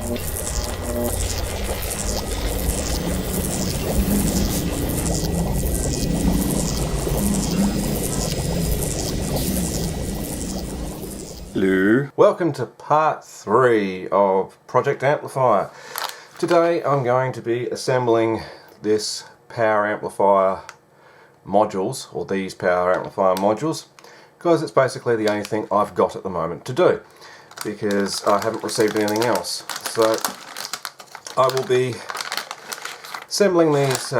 Hello. Welcome to part 3 of Project Amplifier. Today I'm going to be assembling this power amplifier modules, or these power amplifier modules, because it's basically the only thing I've got at the moment to do, because I haven't received anything else. So I will be assembling these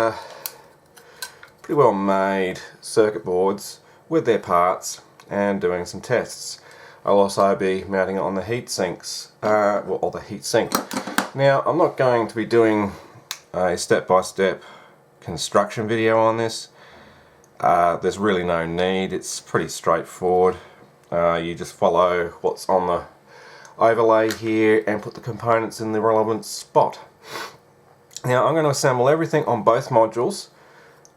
pretty well made circuit boards with their parts and doing some tests. I'll also be mounting it on the heat sinks, or the heat sink. Now, I'm not going to be doing a step-by-step construction video on this. There's really no need. It's pretty straightforward. You just follow what's on the overlay here and put the components in the relevant spot. Now, I'm going to assemble everything on both modules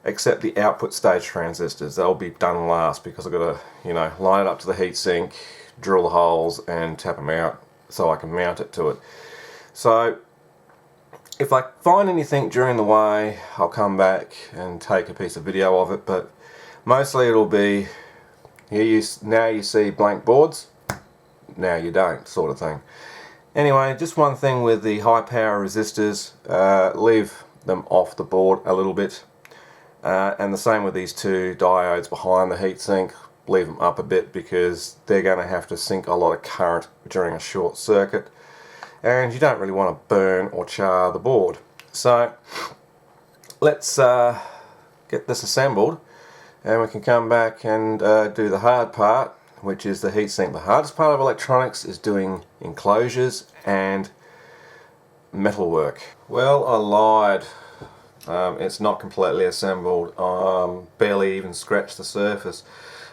except the output stage transistors. They'll be done last because I've got to, line it up to the heat sink, drill the holes and tap them out so I can mount it to it. So if I find anything during the way, I'll come back and take a piece of video of it, but mostly it'll be now you see blank boards, now you don't, sort of thing. Anyway, just one thing with the high power resistors, leave them off the board a little bit, and the same with these two diodes behind the heatsink. Leave them up a bit because they're going to have to sink a lot of current during a short circuit, and you don't really want to burn or char the board. So let's get this assembled and we can come back and do the hard part, which is the heatsink. The hardest part of electronics is doing enclosures and metalwork. Well, I lied. It's not completely assembled. Barely even scratched the surface.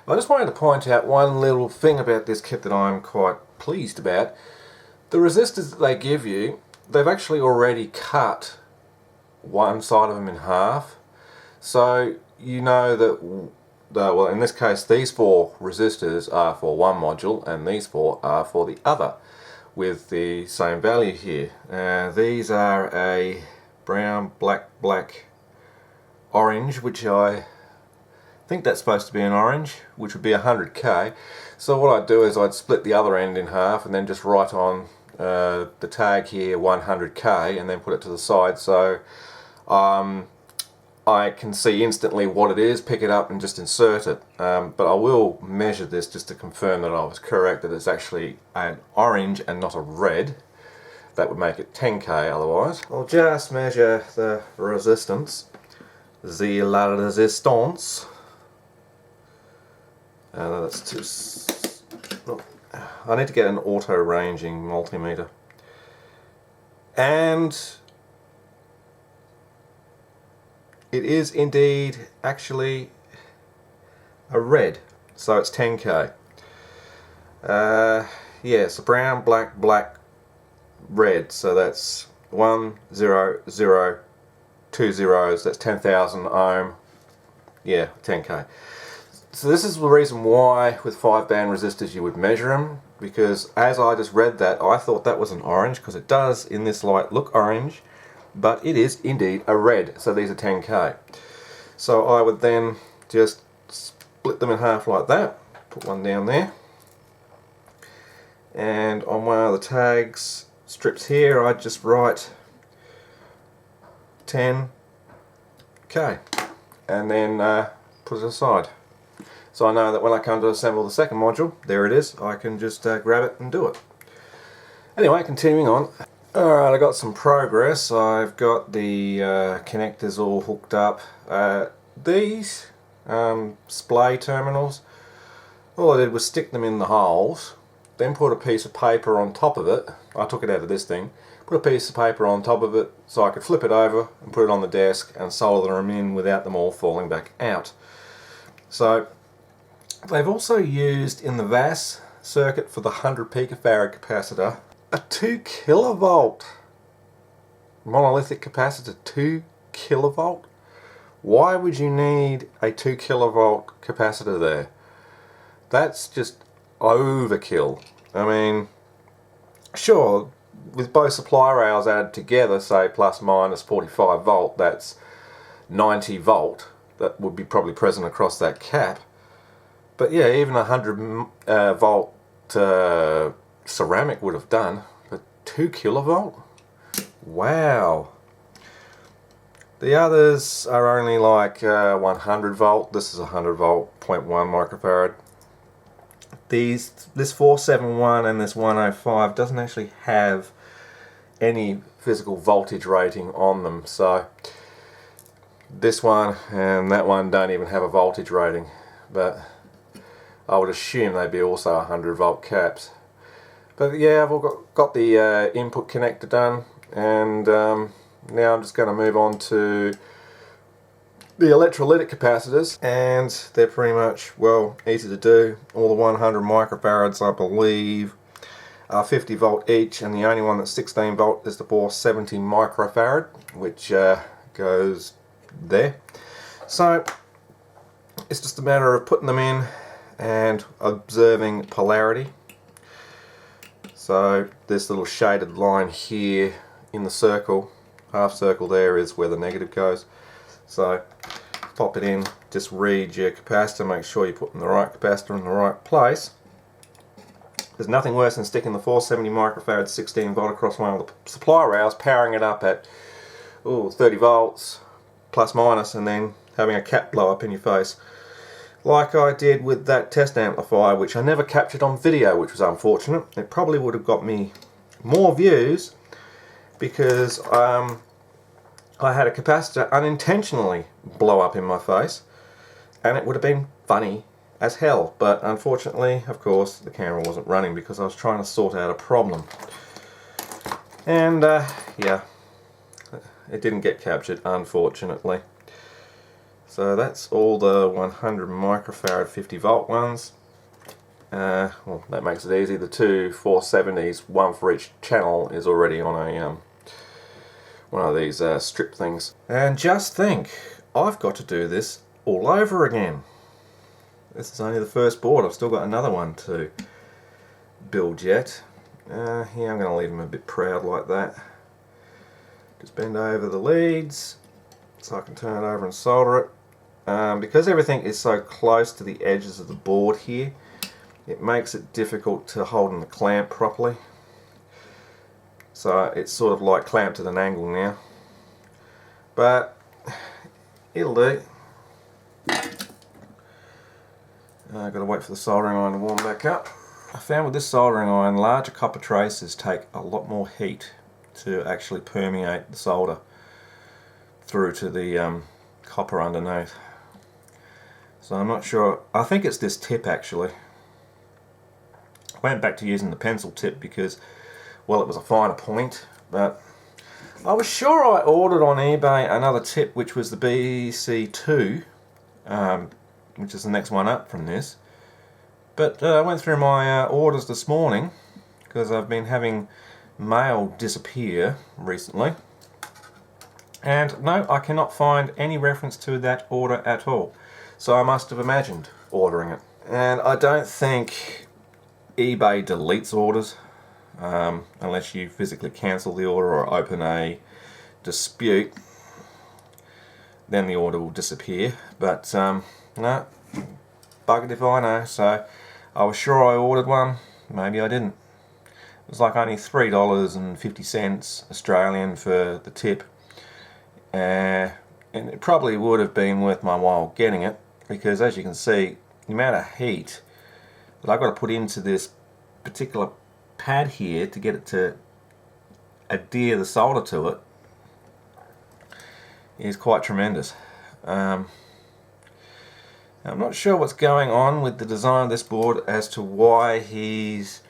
I just wanted to point out one little thing about this kit that I'm quite pleased about. The resistors that they give you, they've actually already cut one side of them in half. So you know that, well, in this case these 4 resistors are for one module and these 4 are for the other, with the same value here. These are a brown, black, orange, which I think that's supposed to be an orange, which would be 100k. So what I'd do is I'd split the other end in half and then just write on the tag here 100k and then put it to the side, so I can see instantly what it is, pick it up and just insert it. But I will measure this just to confirm that I was correct, that it's actually an orange and not a red. That would make it 10k otherwise. I'll just measure the resistance, la resistance. That's too. I need to get an auto ranging multimeter. And it is indeed actually a red, so it's 10k. Yeah, so brown, black, red, so that's 1, 0, 0, 2 zeros, that's 10,000 ohm. Yeah, 10k. So this is the reason why with 5-band resistors you would measure them, because as I just read that, I thought that was an orange, because it does in this light look orange, but it is indeed a red, so these are 10k. So I would then just split them in half like that, put one down there, and on one of the tags strips here I'd just write 10k and then put it aside. So I know that when I come to assemble the second module, there it is, I can just grab it and do it. Anyway, continuing on. Alright, I got some progress. I've got the connectors all hooked up. These splay terminals, all I did was stick them in the holes, then put a piece of paper on top of it. I took it out of this thing, put a piece of paper on top of it so I could flip it over and put it on the desk and solder them in without them all falling back out. So they've also used in the VAS circuit for the 100 picofarad capacitor a 2 kilovolt monolithic capacitor. 2 kilovolt? Why would you need a 2 kilovolt capacitor there? That's just overkill. I mean, sure, with both supply rails added together, say plus minus 45 volt, that's 90 volt that would be probably present across that cap. But yeah, even 100 volt ceramic would have done. But 2 kilovolt? Wow. The others are only like 100 volt. This is 100 volt, 0.1 microfarad. This 471 and this 105 doesn't actually have any physical voltage rating on them. So this one and that one don't even have a voltage rating. But I would assume they'd be also 100 volt caps. But yeah, I've got the input connector done, and now I'm just going to move on to the electrolytic capacitors, and they're pretty much, well, easy to do. All the 100 microfarads, I believe, are 50 volt each, and the only one that's 16 volt is the 470 microfarad, which goes there. So it's just a matter of putting them in and observing polarity. So this little shaded line here in the circle, half circle there, is where the negative goes. So pop it in, just read your capacitor, make sure you're putting the right capacitor in the right place. There's nothing worse than sticking the 470 microfarad 16 volt across one of the supply rails, powering it up at 30 volts plus minus, and then having a cap blow up in your face, like I did with that test amplifier, which I never captured on video, which was unfortunate. It probably would have got me more views, because I had a capacitor unintentionally blow up in my face, and it would have been funny as hell. But unfortunately, of course, the camera wasn't running because I was trying to sort out a problem. And yeah, it didn't get captured, unfortunately. So that's all the 100 microfarad 50 volt ones. Well, that makes it easy. The two 470s, one for each channel, is already on a one of these strip things. And just think, I've got to do this all over again. This is only the first board. I've still got another one to build yet. Yeah, I'm going to leave them a bit proud like that. Just bend over the leads so I can turn it over and solder it. Because everything is so close to the edges of the board here, it makes it difficult to hold in the clamp properly. So it's sort of like clamped at an angle now. But it'll do. I've got to wait for the soldering iron to warm back up. I found with this soldering iron, larger copper traces take a lot more heat to actually permeate the solder through to the copper underneath. So I'm not sure. I think it's this tip actually. I went back to using the pencil tip because, well, it was a finer point, but I was sure I ordered on eBay another tip, which was the BC2, which is the next one up from this. But I went through my orders this morning because I've been having mail disappear recently, and no, I cannot find any reference to that order at all. So I must have imagined ordering it. And I don't think eBay deletes orders unless you physically cancel the order or open a dispute. Then the order will disappear. But no, buggered if I know. So I was sure I ordered one, maybe I didn't. It was like only $3.50 Australian for the tip. And it probably would have been worth my while getting it, because as you can see, the amount of heat that I've got to put into this particular pad here to get it to adhere the solder to it is quite tremendous. I'm not sure what's going on with the design of this board as to why he's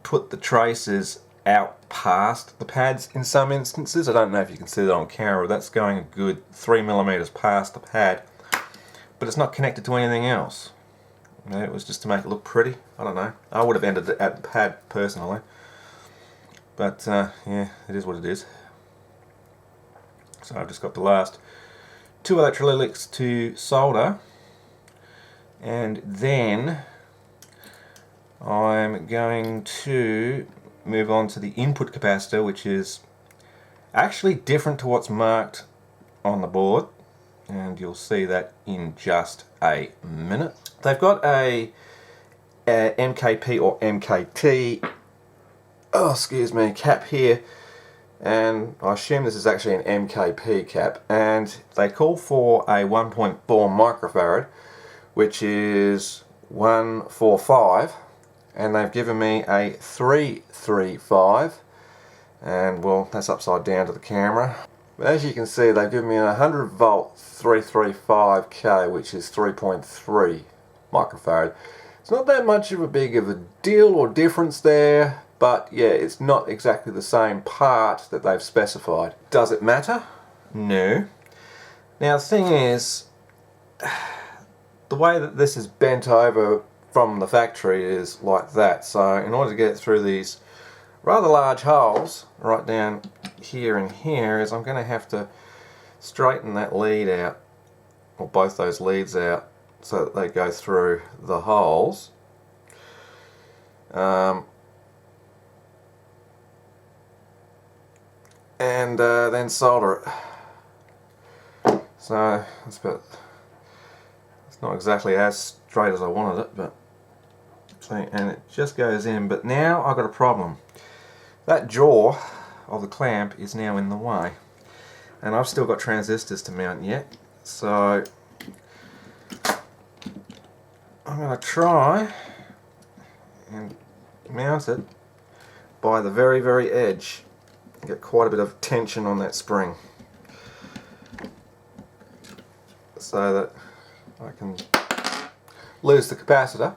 put the traces out past the pads in some instances. I don't know if you can see that on camera. That's going a good 3mm past the pad, but it's not connected to anything else. Maybe it was just to make it look pretty. I don't know. I would have ended it at the pad personally, but yeah, it is what it is. So I've just got the last two electrolytics to solder, and then I'm going to move on to the input capacitor, which is actually different to what's marked on the board, and you'll see that in just a minute. They've got a MKP or MKT, oh excuse me, cap here, and I assume this is actually an MKP cap, and they call for a 1.4 microfarad, which is 145, and they've given me a 335, and well, that's upside down to the camera. But as you can see, they've given me a 100 volt 335K, which is 3.3 microfarad. It's not that much of a deal or difference there, but yeah, it's not exactly the same part that they've specified. Does it matter? No. Now the thing is, the way that this is bent over from the factory is like that, so in order to get it through these rather large holes right down here and here, is I'm going to have to straighten that lead out, or both those leads out, so that they go through the holes. And then solder it. So it's not exactly as straight as I wanted it, but see, and it just goes in. But now I've got a problem. That jaw of the clamp is now in the way, and I've still got transistors to mount yet, so I'm going to try and mount it by the very edge. Get quite a bit of tension on that spring so that I can lose the capacitor,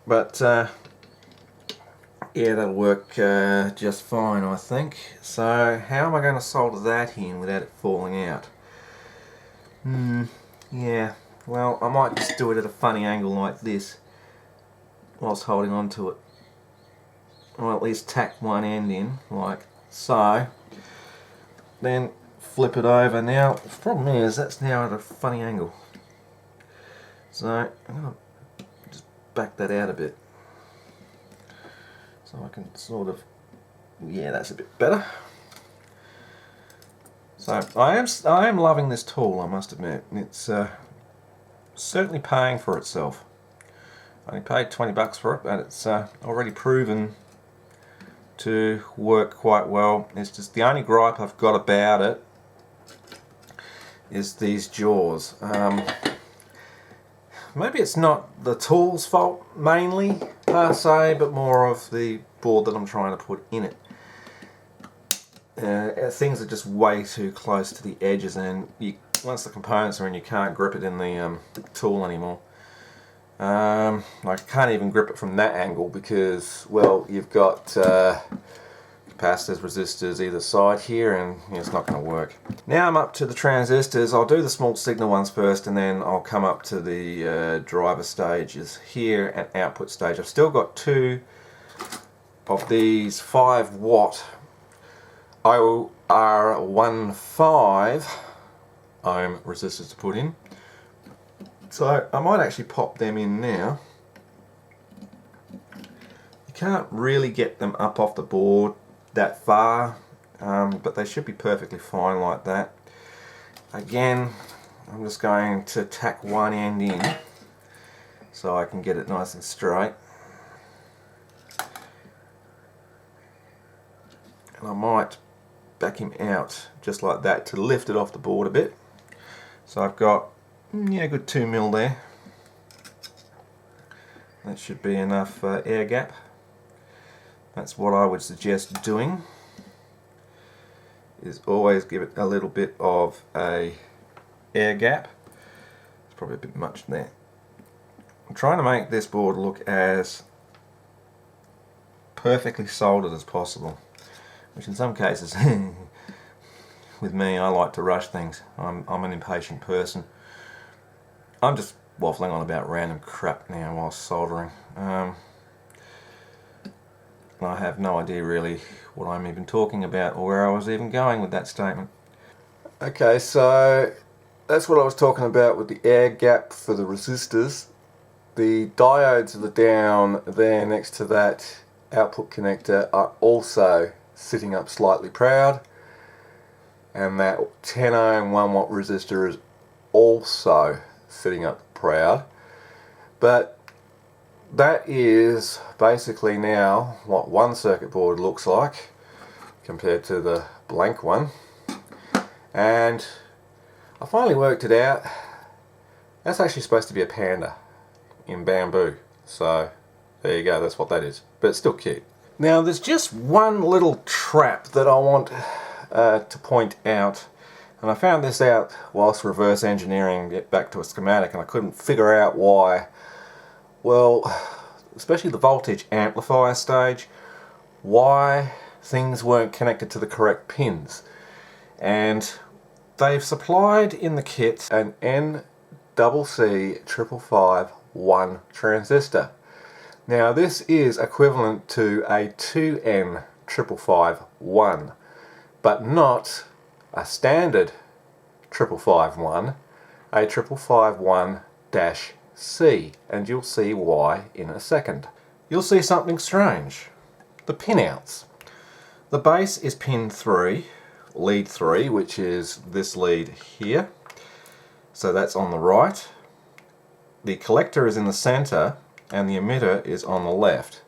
but yeah, that'll work just fine, I think. So how am I going to solder that in without it falling out? Yeah, well, I might just do it at a funny angle like this whilst holding on to it, or at least tack one end in like so, then flip it over. Now the problem is that's now at a funny angle, so I'm going to just back that out a bit so I can sort of, yeah, that's a bit better. So I am loving this tool, I must admit. It's certainly paying for itself. I only paid 20 bucks for it, but it's already proven to work quite well. It's just the only gripe I've got about it is these jaws. Maybe it's not the tool's fault mainly per se, but more of the board that I'm trying to put in it. Things are just way too close to the edges, and once the components are in, you can't grip it in the tool anymore. I can't even grip it from that angle because, well, you've got capacitors, resistors either side here, and it's not going to work. Now I'm up to the transistors. I'll do the small signal ones first, and then I'll come up to the driver stages here and output stage. I've still got two of these 5 watt IR15 ohm resistors to put in. So I might actually pop them in now. You can't really get them up off the board that far, but they should be perfectly fine like that. Again, I'm just going to tack one end in so I can get it nice and straight. And I might back him out just like that to lift it off the board a bit. So I've got, yeah, a good 2 mil there. That should be enough air gap. That's what I would suggest doing, is always give it a little bit of a air gap. It's probably a bit much there. I'm trying to make this board look as perfectly soldered as possible, which in some cases with me, I like to rush things. I'm an impatient person. I'm just waffling on about random crap now while soldering. I have no idea really what I'm even talking about or where I was even going with that statement. Okay, so that's what I was talking about with the air gap for the resistors. The diodes are down there next to that output connector are also sitting up slightly proud, and that 10 ohm 1 watt resistor is also sitting up proud. But that is basically now what one circuit board looks like compared to the blank one. And I finally worked it out. That's actually supposed to be a panda in bamboo. So there you go, that's what that is. But it's still cute. Now there's just one little trap that I want to point out. And I found this out whilst reverse engineering it back to a schematic, and I couldn't figure out why. Well, especially the voltage amplifier stage, why things weren't connected to the correct pins. And they've supplied in the kit an NCC555-1 transistor. Now this is equivalent to a 2N555-1, but not a standard 555-1, a 555-1-C, and you'll see why in a second. You'll see something strange. The pinouts. The base is pin 3, lead 3, which is this lead here. So that's on the right. The collector is in the center and the emitter is on the left.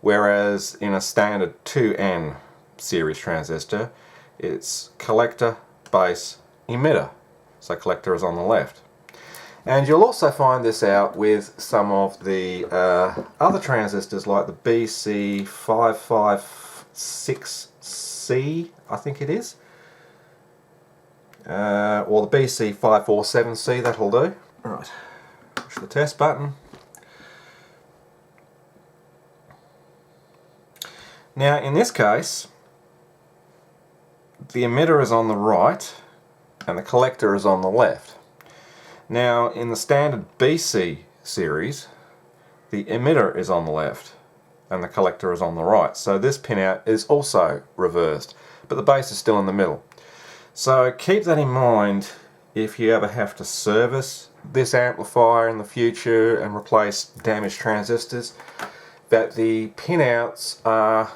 Whereas in a standard 2N series transistor, it's collector, base, emitter. So collector is on the left. And you'll also find this out with some of the other transistors like the BC556C, I think it is. Or the BC547C, that'll do. Alright, push the test button. Now in this case, the emitter is on the right and the collector is on the left. Now in the standard BC series, the emitter is on the left and the collector is on the right. So this pinout is also reversed, but the base is still in the middle. So keep that in mind if you ever have to service this amplifier in the future and replace damaged transistors, that the pinouts are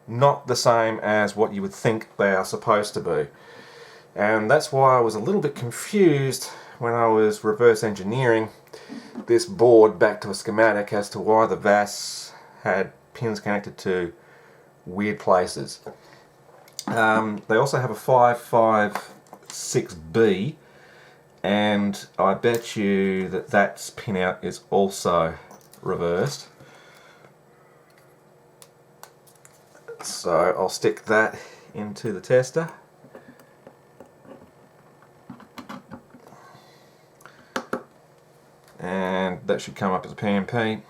not the same as what you would think they are supposed to be. And that's why I was a little bit confused when I was reverse engineering this board back to a schematic as to why the VAS had pins connected to weird places. They also have a 556B, and I bet you that that pinout is also reversed. So I'll stick that into the tester. And that should come up as a PNP.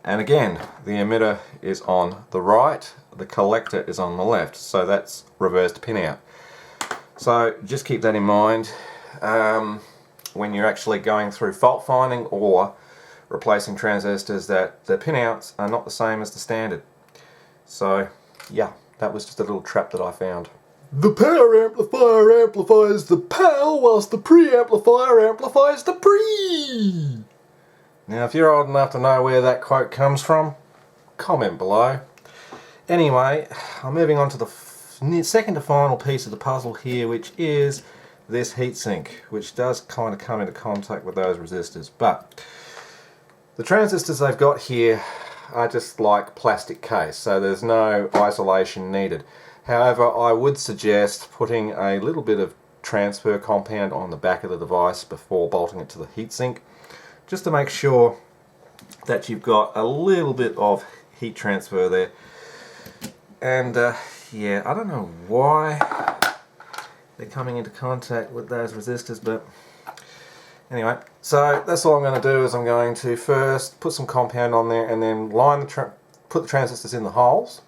And again, the emitter is on the right, the collector is on the left, so that's reversed pinout. So just keep that in mind when you're actually going through fault finding or replacing transistors, that the pinouts are not the same as the standard. So yeah, that was just a little trap that I found. The power amplifier amplifies the PAL, whilst the preamplifier amplifies the pre. Now if you're old enough to know where that quote comes from, comment below. Anyway, I'm moving on to the second to final piece of the puzzle here, which is this heatsink, which does kind of come into contact with those resistors. But the transistors they've got here are just like plastic case, so there's no isolation needed. However, I would suggest putting a little bit of transfer compound on the back of the device before bolting it to the heatsink, just to make sure that you've got a little bit of heat transfer there. And yeah, I don't know why they're coming into contact with those resistors, but anyway, so that's all I'm going to do. Is I'm going to first put some compound on there and then put the transistors in the holes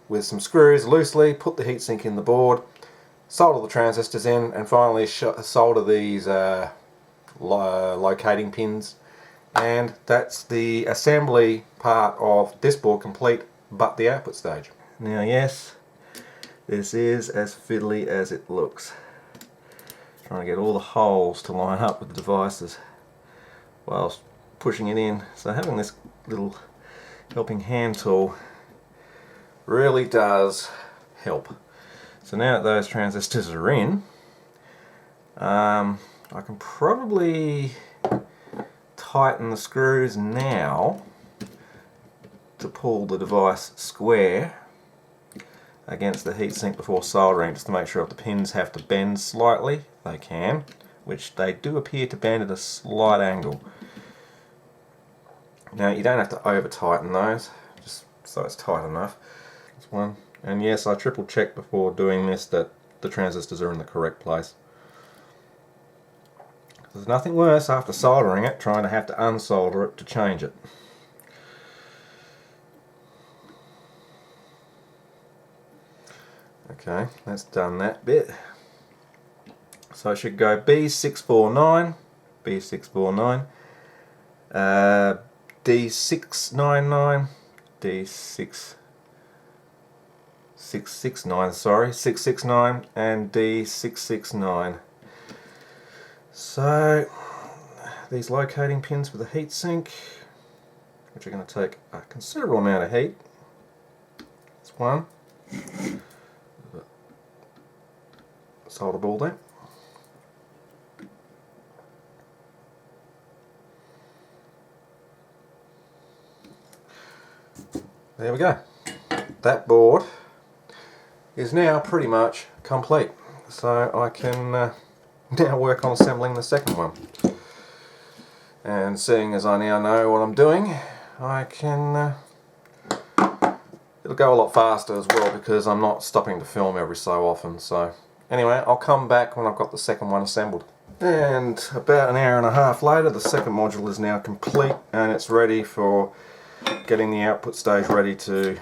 with some screws loosely, put the heatsink in the board, solder the transistors in, and finally solder these locating pins. And that's the assembly part of this board complete, but the output stage. Now yes, this is as fiddly as it looks. Trying to get all the holes to line up with the devices whilst pushing it in. So having this little helping hand tool really does help. So now that those transistors are in, I can probably tighten the screws now to pull the device square against the heatsink before soldering, just to make sure if the pins have to bend slightly, they can, which they do appear to bend at a slight angle. Now you don't have to over tighten those, just so it's tight enough. That's one. And yes, I triple checked before doing this that the transistors are in the correct place. There's nothing worse after soldering it trying to have to unsolder it to change it. Okay, that's done that bit. So I should go B649, B649, D699, D669, sorry, 669 and D669. So these locating pins for the heatsink, which are going to take a considerable amount of heat. That's one. Solder ball there. There we go. That board is now pretty much complete. So I can now work on assembling the second one. And seeing as I now know what I'm doing, I can it'll go a lot faster as well because I'm not stopping to film every so often. So anyway, I'll come back when I've got the second one assembled. And about an hour and a half later, the second module is now complete and it's ready for getting the output stage ready to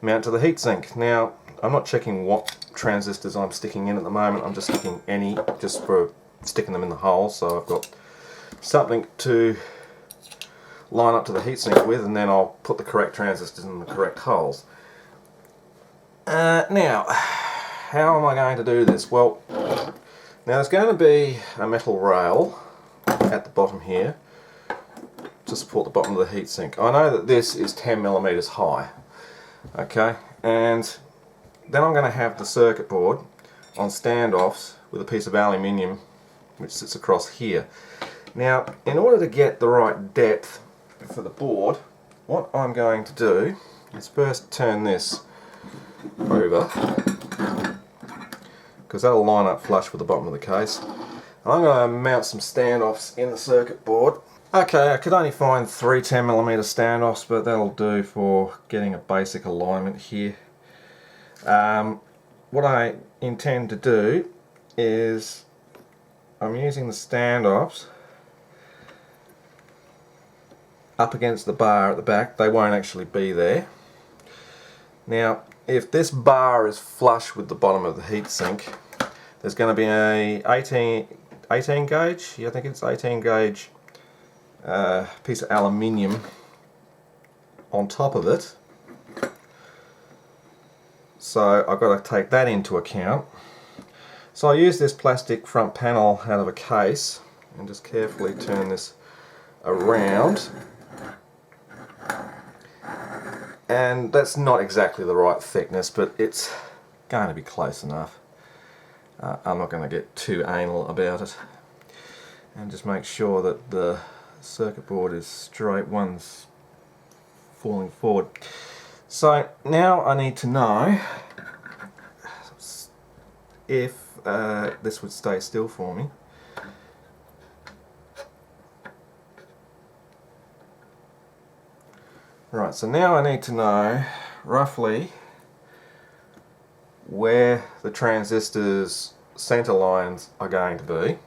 mount to the heatsink. Now, I'm not checking what transistors I'm sticking in at the moment. I'm just sticking any, just for sticking them in the hole, so I've got something to line up to the heatsink with, and then I'll put the correct transistors in the correct holes. Now, how am I going to do this? Well, now there's going to be a metal rail at the bottom here to support the bottom of the heatsink. I know that this is 10mm high, okay, and then I'm going to have the circuit board on standoffs with a piece of aluminium which sits across here. Now, in order to get the right depth for the board, what I'm going to do is first turn this over, because that'll line up flush with the bottom of the case. And I'm going to mount some standoffs in the circuit board. Okay, I could only find 3 10mm standoffs, but that'll do for getting a basic alignment here. What I intend to do is I'm using the standoffs up against the bar at the back. They won't actually be there. Now, if this bar is flush with the bottom of the heatsink, there's going to be a 18 gauge, yeah, I think it's 18 gauge piece of aluminium on top of it. So I've got to take that into account. So I use this plastic front panel out of a case and just carefully turn this around. And that's not exactly the right thickness, but it's going to be close enough. I'm not going to get too anal about it. And just make sure that the circuit board is straight, one's falling forward. So now I need to know if this would stay still for me. Right, so now I need to know roughly where the transistors' center lines are going to be.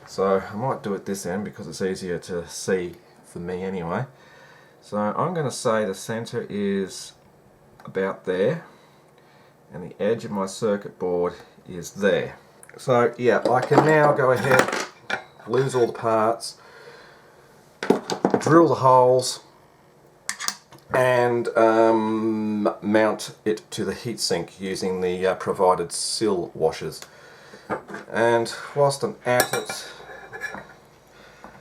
So I might do it this end because it's easier to see for me anyway. So I'm going to say the center is about there and the edge of my circuit board is there. So yeah, I can now go ahead, lose all the parts, drill the holes and mount it to the heatsink using the provided sill washers. And whilst I'm at it,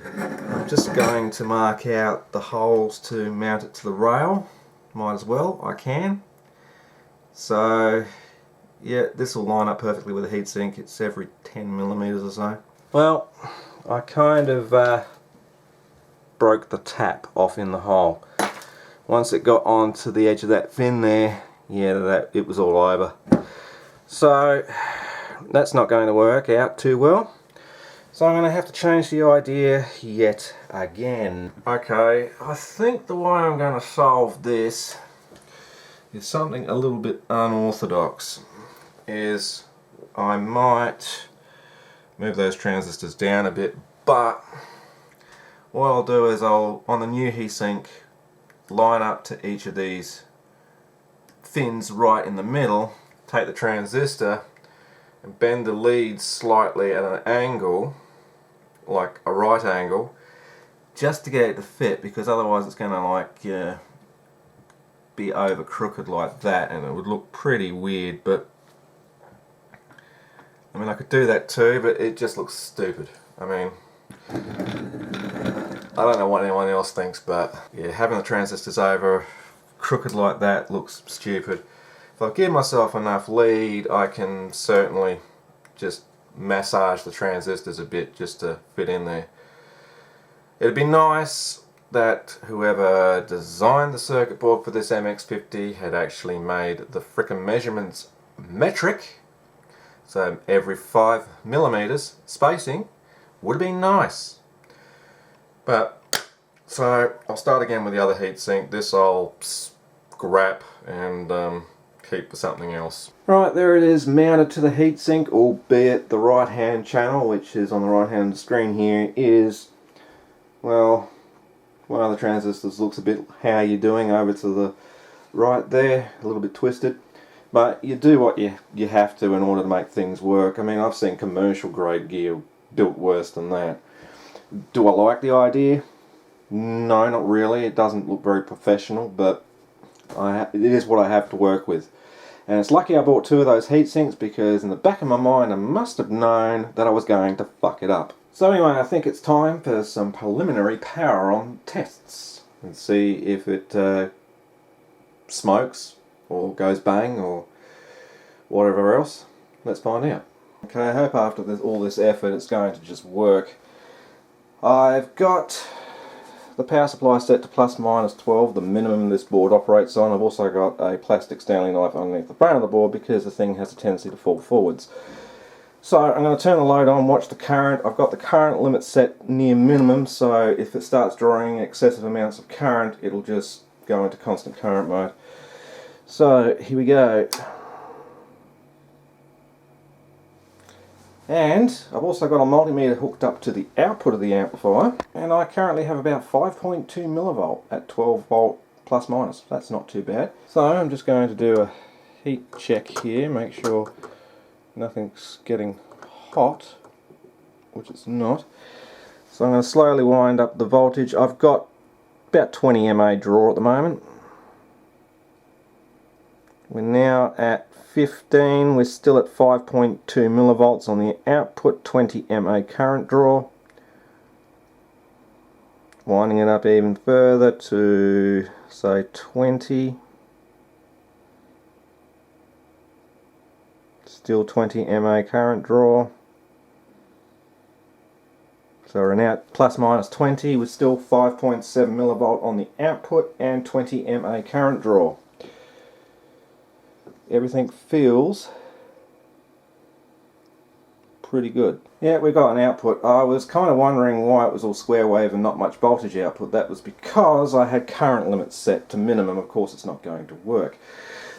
I'm just going to mark out the holes to mount it to the rail. Might as well, I can. So yeah, this will line up perfectly with the heatsink. It's every 10mm or so. Well, I kind of broke the tap off in the hole. Once it got onto the edge of that fin there, yeah, it was all over. So that's not going to work out too well. So I'm going to have to change the idea yet again. Okay, I think the way I'm going to solve this is something a little bit unorthodox. Is I might move those transistors down a bit, but what I'll do is I'll, on the new heatsink, line up to each of these fins right in the middle, take the transistor and bend the leads slightly at an angle, like a right angle, just to get it to fit, because otherwise it's going to like be over crooked like that and it would look pretty weird. But I mean, I could do that too, but it just looks stupid. I mean, I don't know what anyone else thinks, but yeah, having the transistors over crooked like that looks stupid. If I give myself enough lead, I can certainly just massage the transistors a bit just to fit in there. It'd be nice that whoever designed the circuit board for this MX50 had actually made the frickin' measurements metric, so every 5mm spacing would have been nice. But so I'll start again with the other heatsink. This I'll scrap and keep for something else. Right, there it is, mounted to the heatsink, albeit the right hand channel, which is on the right hand screen here, is, well, one of the transistors looks a bit how you're doing over to the right there, a little bit twisted. But you do what you have to in order to make things work. I mean, I've seen commercial grade gear built worse than that. Do I like the idea? No, not really. It doesn't look very professional, but it is what I have to work with. And it's lucky I bought two of those heatsinks, because in the back of my mind I must have known that I was going to fuck it up. So anyway, I think it's time for some preliminary power on tests and see if it smokes or goes bang or whatever else. Let's find out. Okay, I hope after all this effort it's going to just work. I've got the power supply set to ±12, the minimum this board operates on. I've also got a plastic Stanley knife underneath the front of the board because the thing has a tendency to fall forwards. So I'm going to turn the load on, watch the current. I've got the current limit set near minimum, so if it starts drawing excessive amounts of current, it'll just go into constant current mode. So here we go. And I've also got a multimeter hooked up to the output of the amplifier, and I currently have about 5.2 millivolt at 12 volt plus minus. That's not too bad. So I'm just going to do a heat check here, make sure nothing's getting hot, which it's not. So I'm going to slowly wind up the voltage. I've got about 20 mA draw at the moment. We're now at 15, we're still at 5.2 millivolts on the output, 20 mA current draw. Winding it up even further to say 20. Still 20 mA current draw. So we're now at ±20 with still 5.7 millivolt on the output and 20 mA current draw. Everything feels pretty good. Yeah, we've got an output. I was kind of wondering why it was all square wave and not much voltage output. That was because I had current limits set to minimum. Of course it's not going to work.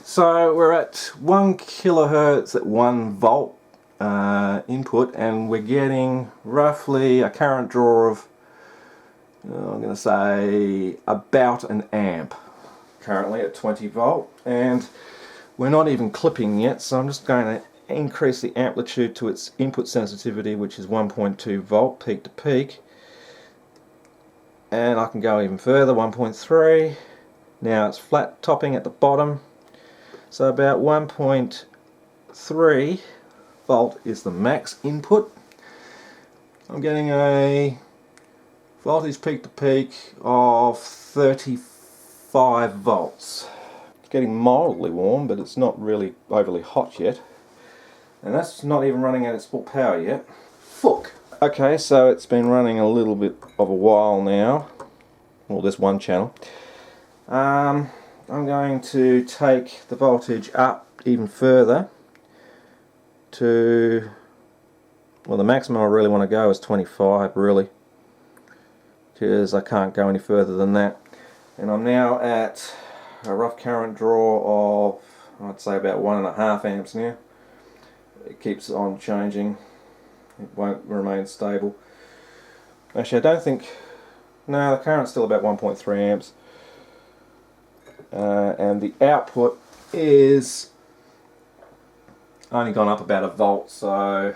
So we're at 1 kilohertz at 1 volt input, and we're getting roughly a current draw of, I'm going to say, about an amp currently at 20 volt. And we're not even clipping yet, so I'm just going to increase the amplitude to its input sensitivity, which is 1.2 volt peak to peak. And I can go even further, 1.3. Now it's flat topping at the bottom. So about 1.3 volt is the max input. I'm getting a Voltage peak to peak of 35 volts. It's getting mildly warm, but it's not really overly hot yet. And that's not even running at its full power yet. Fuck! Okay, so it's been running a little bit of a while now. Well, there's one channel. I'm going to take the voltage up even further to, well, the maximum I really want to go is 25 really, because I can't go any further than that. And I'm now at a rough current draw of, I'd say, about 1.5 amps now. It keeps on changing, it won't remain stable. Actually, I don't think, no, the current's still about 1.3 amps. And the output is only gone up about a volt, so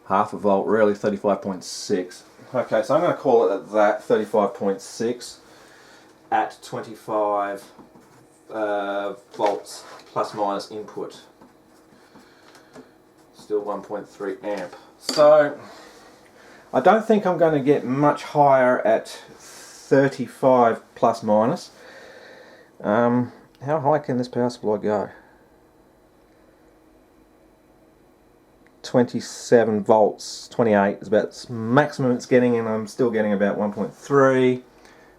half a volt really, 35.6. Okay, so I'm going to call it at that, 35.6 at 25 volts plus minus input. Still 1.3 amp. So I don't think I'm going to get much higher at 35 plus minus. How high can this power supply go? 27 volts, 28 is about the maximum it's getting, and I'm still getting about 1.3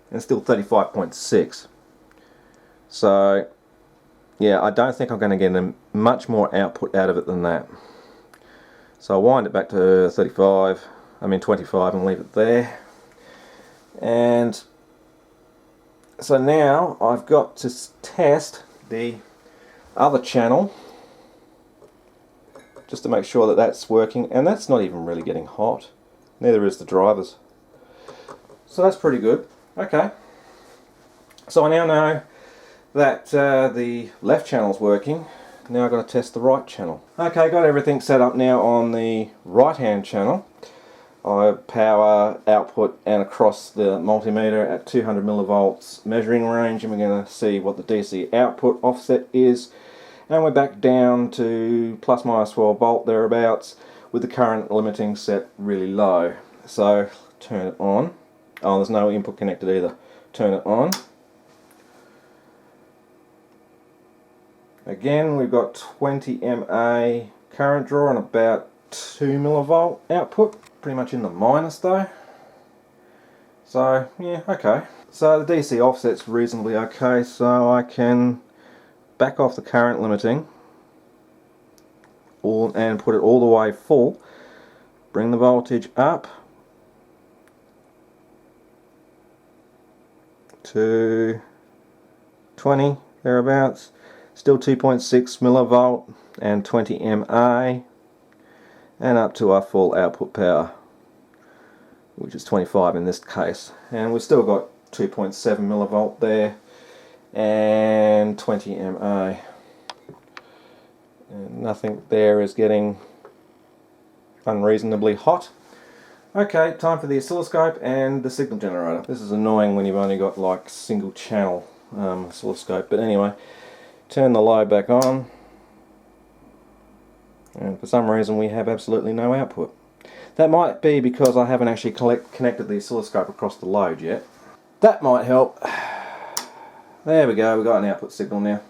and still 35.6. So yeah, I don't think I'm going to get much more output out of it than that. So I'll wind it back to 25 and leave it there. And so now I've got to test the other channel just to make sure that that's working, and that's not even really getting hot. Neither is the drivers. So that's pretty good. Okay. So I now know that the left channel's working. Now I've got to test the right channel. Okay, got everything set up now on the right hand channel. I have power, output and across the multimeter at 200 millivolts measuring range, and we're going to see what the DC output offset is. And we're back down to plus minus 12 volt thereabouts with the current limiting set really low. So turn it on. Oh, there's no input connected either. Turn it on. Again, we've got 20 mA current draw and about 2 millivolt output. Pretty much in the minus though. So yeah, okay. So the DC offset's reasonably okay, so I can back off the current limiting and put it all the way full. Bring the voltage up to 20 thereabouts. Still 2.6 millivolt and 20 mA, and up to our full output power, which is 25 in this case. And we've still got 2.7 millivolt there and 20 mA. And nothing there is getting unreasonably hot. Okay, time for the oscilloscope and the signal generator. This is annoying when you've only got like single channel oscilloscope, but anyway. Turn the low back on, and for some reason we have absolutely no output. That might be because I haven't actually connected the oscilloscope across the load yet. That might help. There we go, we've got an output signal now.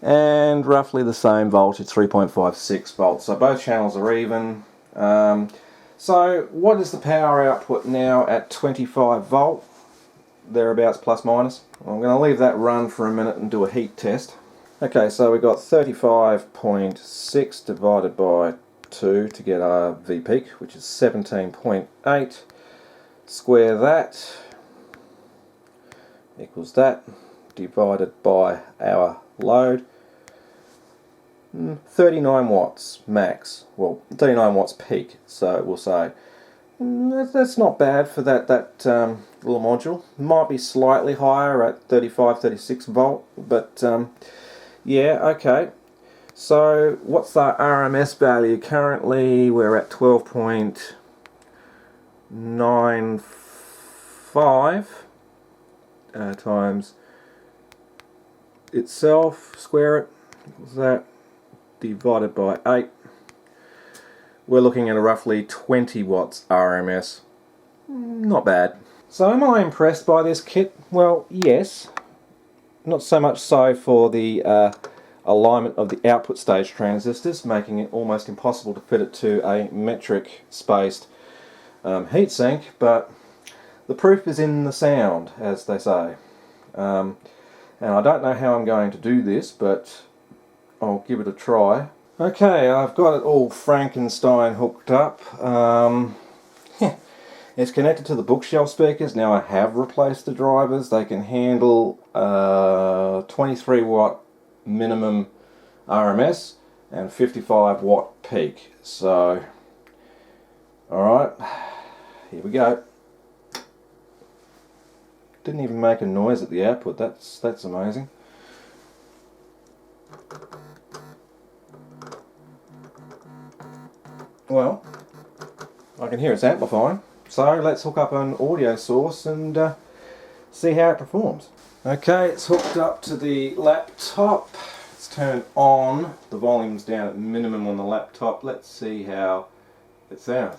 And roughly the same voltage, 3.56 volts. So both channels are even. So what is the power output now at 25 volt? Thereabouts plus minus. I'm going to leave that run for a minute and do a heat test. Okay, so we've got 35.6 divided by 2 to get our V peak, which is 17.8. Square that equals that divided by our load. 39 watts max. Well, 39 watts peak. So we'll say that's not bad for that little module. Might be slightly higher at 35-36 volt, but yeah, okay. So what's our RMS value? Currently we're at 12.95 times itself, square it, equals that, divided by 8. We're looking at a roughly 20 watts RMS. not bad. So am I impressed by this kit? Well, yes. Not so much so for the alignment of the output stage transistors, making it almost impossible to fit it to a metric spaced heatsink, but the proof is in the sound, as they say. And I don't know how I'm going to do this, but I'll give it a try. Okay, I've got it all Frankenstein hooked up. It's connected to the bookshelf speakers. Now I have replaced the drivers. They can handle 23 watt minimum RMS and 55 watt peak. So, alright, here we go. Didn't even make a noise at the output. That's amazing. Well, I can hear it's amplifying. So let's hook up an audio source and see how it performs. Okay, it's hooked up to the laptop. It's turned on. The volume's down at minimum on the laptop. Let's see how it sounds.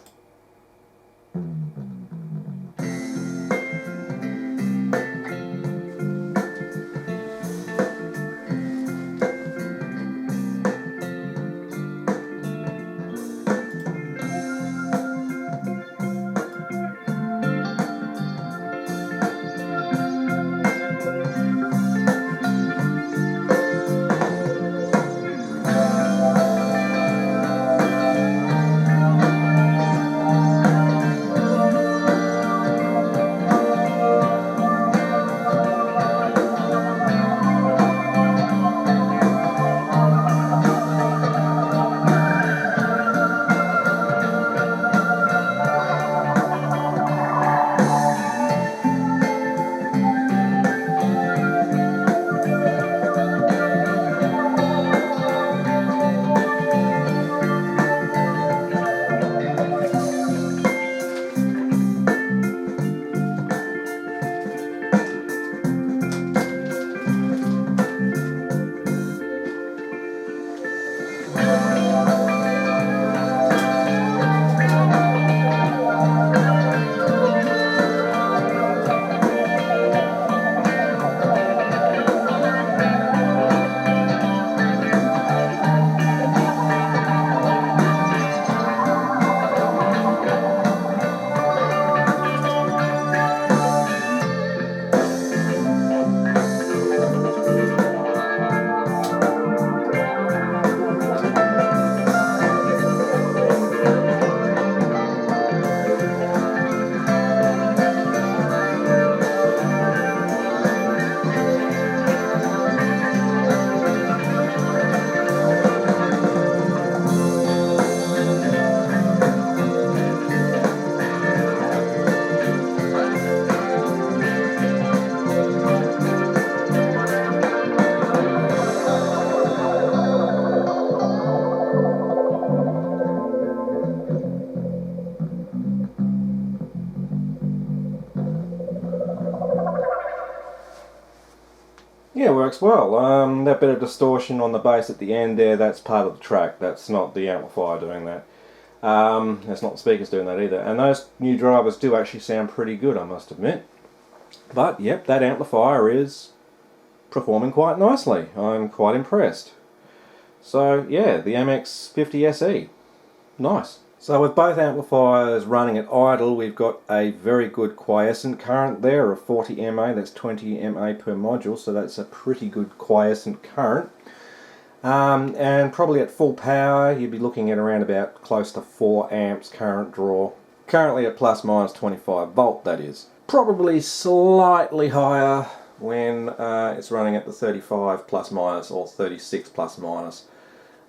Yeah, it works well. That bit of distortion on the bass at the end there, that's part of the track. That's not the amplifier doing that. That's not the speakers doing that either. And those new drivers do actually sound pretty good, I must admit. But, yep, that amplifier is performing quite nicely. I'm quite impressed. So, yeah, the MX50 SE. Nice. So with both amplifiers running at idle, we've got a very good quiescent current there of 40 mA, that's 20 mA per module, so that's a pretty good quiescent current. And probably at full power, you'd be looking at around about close to 4 amps current draw. Currently at plus minus 25 volt, that is. Probably slightly higher when it's running at the 35 plus minus or 36 plus minus.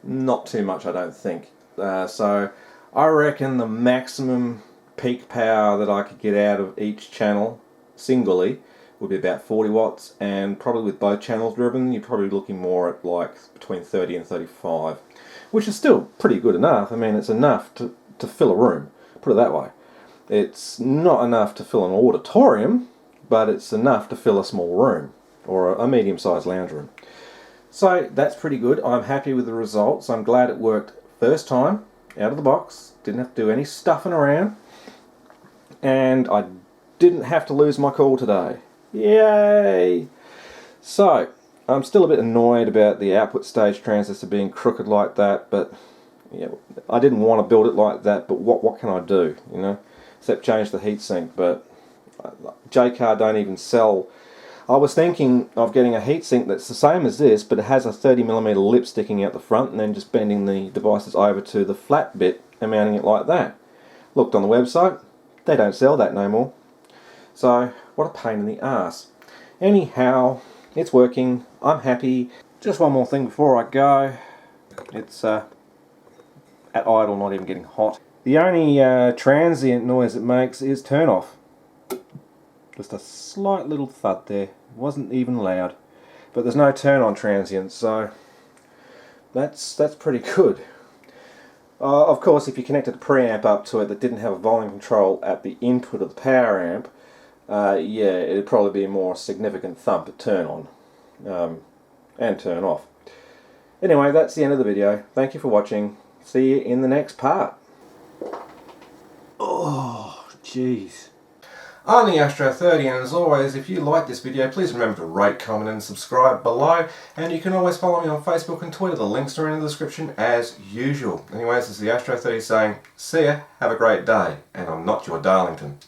Not too much, I don't think. So I reckon the maximum peak power that I could get out of each channel singly would be about 40 watts, and probably with both channels driven you're probably looking more at like between 30 and 35, which is still pretty good enough. I mean, it's enough to fill a room, put it that way. It's not enough to fill an auditorium, but it's enough to fill a small room or a medium-sized lounge room. So that's pretty good. I'm happy with the results. I'm glad it worked first time out of the box, didn't have to do any stuffing around. and I didn't have to lose my cool today. Yay! So, I'm still a bit annoyed about the output stage transistor being crooked like that, but yeah, I didn't want to build it like that, but what can I do, you know? Except change the heatsink, but J-Car don't even sell. I was thinking of getting a heatsink that's the same as this, but it has a 30mm lip sticking out the front, and then just bending the devices over to the flat bit and mounting it like that. Looked on the website, they don't sell that no more. So, what a pain in the ass. Anyhow, it's working, I'm happy. Just one more thing before I go. It's at idle, not even getting hot. The only transient noise it makes is turn off. Just a slight little thud there. It wasn't even loud. But there's no turn on transient, so that's pretty good. Of course, if you connected a preamp up to it that didn't have a volume control at the input of the power amp, yeah, it'd probably be a more significant thump at turn on and turn off. Anyway, that's the end of the video. Thank you for watching. See you in the next part. Oh, jeez. I'm the Astro 30, and as always, if you like this video, please remember to rate, comment and subscribe below, and you can always follow me on Facebook and Twitter. The links are in the description as usual. Anyways, this is the Astro 30 saying, see ya, have a great day, and I'm not your Darlington.